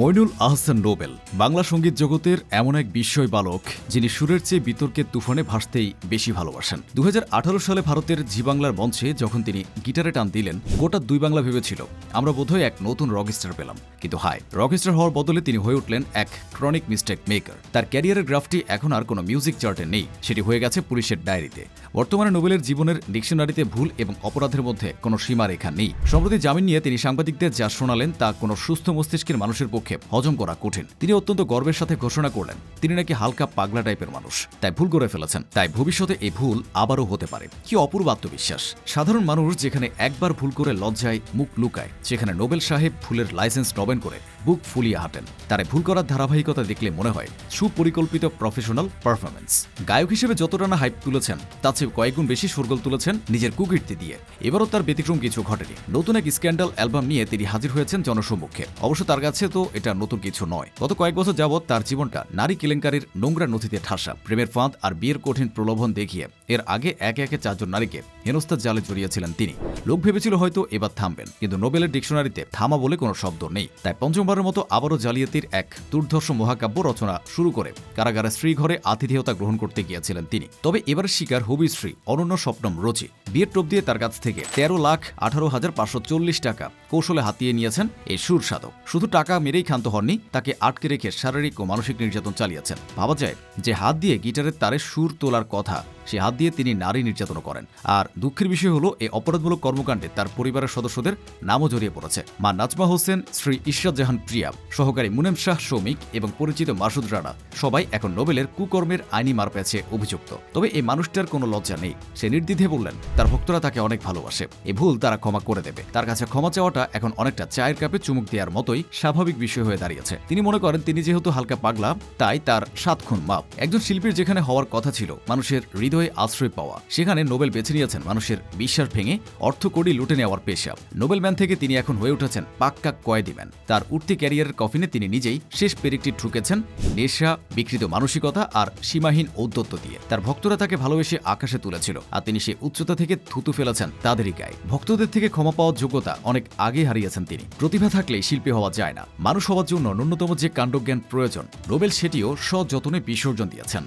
Moinul Ahsan Nobel Bangla সঙ্গীত জগতের এমন এক বিস্ময় বালক যিনি সুরের চেয়ে বিতর্কের তুফানে ভাসতেই বেশি ভালোবাসেন। 2018 সালে ভারতের জি বাংলার মঞ্চে যখন তিনি গিটারে টান দিলেন, গোটা দুই বাংলা ভেবেছিল আমরা বোধহয় এক নতুন রকস্টার পেলাম। কিন্তু রকস্টার হওয়ার বদলে তিনি হয়ে উঠলেন এক ক্রনিক মিস্টেক মেকার। তার ক্যারিয়ারের গ্রাফটি এখন আর কোনো মিউজিক চার্টে নেই, সেটি হয়ে গেছে পুলিশের ডায়েরিতে। বর্তমানে নোবেলের জীবনের ডিকশনারিতে ভুল এবং অপরাধের মধ্যে কোনো সীমারেখা নেই। সম্প্রতি জামিন নিয়ে তিনি সাংবাদিকদের যা শোনালেন তা কোনো সুস্থ মস্তিষ্কের মানুষের পক্ষে হজম করা কঠিন। তিনি অত্যন্ত গর্বের সাথে ঘোষণা করলেন তিনি নাকি হালকা পাগলা টাইপের মানুষ, তাই ভুল করে ফেলেছেন, তাই ভবিষ্যতে এই ভুল আবারও হতে পারে। কি অপূর্ব আত্মবিশ্বাস! সাধারণ মানুষ যেখানে একবার ভুল করে লজ্জায় মুখ লুকায়, সেখানে নোবেল সাহেব ভুলের লাইসেন্স নবেন করে বুক ফুলিয়ে হাঁটেন। তার ভুল করার ধারাবাহিকতা দেখলে মনে হয় সুপরিকল্পিত প্রফেশনাল পারফরমেন্স। গায়ক হিসেবে যতটা না হাইপ তুলেছেন, তার চেয়ে কয়েকগুণ বেশি শোরগোল তুলেছেন নিজের কুকীর্তি দিয়ে। এবারও তার ব্যতিক্রম কিছু ঘটেনি। নতুন এক স্ক্যান্ডাল অ্যালবাম নিয়ে তিনি হাজির হয়েছেন জনসম্মুখে। অবশ্য তার কাছে তো এটা নতুন কিছু নয়। গত কয়েক বছর যাবৎ তার জীবনটা নারী কেলেঙ্কারির নোংরা নথিতে ঠাসা। প্রেমের ফাঁদ আর বিয়ের কঠিন প্রলোভন দেখিয়ে এর আগে একে একে 4 জন নারীকে হেনস্থার জালে জড়িয়েছিলেন তিনি। লোক ভেবেছিল হয়তো এবার থামবেন, কিন্তু নোবেলের ডিকশনারিতে থামা বলে কোনো শব্দ নেই। তাই পঞ্চমবারের মতো আবারও জালিয়াতির এক দুর্ধর্ষ মহাকাব্য রচনা শুরু করে কারাগারে স্ত্রী ঘরে আতিথেয়তা গ্রহণ করতে গিয়েছিলেন তিনি। তবে এবার শিকার হবি স্ত্রী অনন্য স্বপ্নম রোজি। বিয়ের টোপ দিয়ে তার কাছ থেকে 13,18,540 টাকা কৌশলে হাতিয়ে নিয়েছেন এই সুর সাধক। শুধু টাকা মেরেই ক্ষান্ত হননি, তাকে আটকে রেখে শারীরিক ও মানসিক নির্যাতন চালিয়েছেন। ভাবা যায় যে হাত দিয়ে গিটারের তারে সুর তোলার কথা, সে হাত দিয়ে তিনি নারী নির্যাতন করেন। আর দুঃখের বিষয় হলো, এই অপরাধমূলক কর্মকাণ্ডে তার পরিবারের সদস্যদের নামও জড়িয়ে পড়েছে। মা নাজমা হোসেন, স্ত্রী ইশরাত জাহান প্রিয়া, সহকারী মুনেম শাহ শৌমিক এবং পরিচিত মাসুদ রানা সবাই এখন নোবেলের কুকর্মের আইনি মার পেছে অভিযুক্ত। তবে এই মানুষটার কোনো লজ্জা নেই। সে নির্দ্বিধে বললেন তার ভক্তরা তাকে অনেক ভালোবাসে, এই ভুল তারা ক্ষমা করে দেবে। তার কাছে ক্ষমা চাওয়াটা এখন অনেকটা চায়ের কাপে চুমুক দেওয়ার মতোই স্বাভাবিক বিষয় হয়ে দাঁড়িয়েছে। তিনি মনে করেন তিনি যেহেতু হালকা পাগলা, তাই তার 7 খুন মাপ। একজন শিল্পীর যেখানে হওয়ার কথা ছিল মানুষের হৃদয়ে আশ্রয় পাওয়া, সেখানে নোবেল বেছে নিয়েছেন মানুষের বিশ্বাস ভেঙে অর্থকড়ি লুটে নেওয়ার পেশা। নোবেল ম্যান থেকে তিনি এখন হয়ে উঠেছেন পাক্কা কয়েদি ম্যান। তার উঠতি ক্যারিয়ারের কফিনে তিনি নিজেই শেষ পেরেকটি ঠুকেছেন নেশা, বিকৃত মানসিকতা আর সীমাহীন ঔদ্ধত্য দিয়ে। তার ভক্তরা তাকে ভালোবেসে আকাশে তুলেছিল, আর তিনি সেই উচ্চতা থেকে থুতু ফেলেছেন তাদেরই গায়ে। ভক্তদের থেকে ক্ষমা পাওয়ার যোগ্যতা অনেক আগে হারিয়েছেন তিনি। প্রতিভা থাকলেই শিল্পী হওয়া যায় না, মানুষ হওয়ার জন্য ন্যূনতম যে কাণ্ডজ্ঞান প্রয়োজন, নোবেল সেটিও সযত্নে বিসর্জন দিয়েছেন।